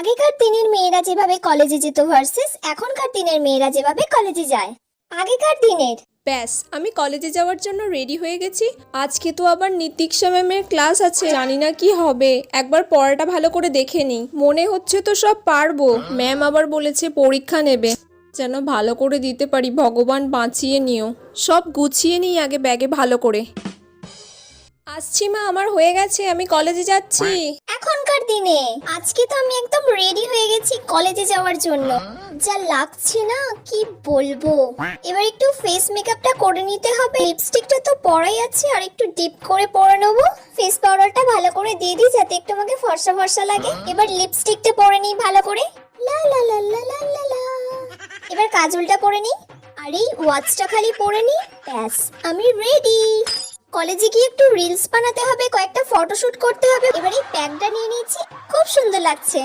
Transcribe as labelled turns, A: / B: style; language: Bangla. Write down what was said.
A: আগেকার দিনের মেয়েরা যেভাবে কলেজে যেত ভার্সেস এখনকার দিনের মেয়েরা যেভাবে কলেজে যায়। আগেকার দিনের
B: ব্যাস আমি কলেজে যাওয়ার জন্য রেডি হয়ে গেছি। আজকে তো আবার নীতিক্ষা ম্যামের ক্লাস আছে, জানি না কি হবে। একবার পড়াটা ভালো করে দেখে নিই, মনে হচ্ছে তো সব পারবো। ম্যাম আবার বলেছে পরীক্ষা নেবে, যেন ভালো করে দিতে পারি, ভগবান বাঁচিয়ে নিও। সব গুছিয়ে নিই আগে ব্যাগে ভালো করে। আসছি মা, আমার হয়ে গেছে, আমি কলেজে যাচ্ছি।
A: এখনকার দিনে আজকে তো আমি একদম রেডি হয়ে গেছি কলেজে যাওয়ার জন্য। যা লাগছে না কি বলবো। এবার একটু ফেস মেকআপটা করে নিতে হবে। লিপস্টিকটা তো পরাই আছে, আর একটু ডিপ করে পরে নেবো। ফেস পাউডারটা ভালো করে দিয়ে দিই যাতে একটু আমাকে ফর্সা ফর্সা লাগে। এবার লিপস্টিকটা পরে নিই ভালো করে। লা লা লা লা লা লা লা। এবার কাজলটা পরে নিই, আর এই ওয়াচটা খালি পরে নিই। ব্যাস আমি রেডি। কলেজে গিয়ে একটু রিলস বানাতে হবে, কয়েকটা ফটোশুট করতে হবে। এবার এই প্যাকটা নিয়ে নিয়েছি, খুব সুন্দর লাগছে।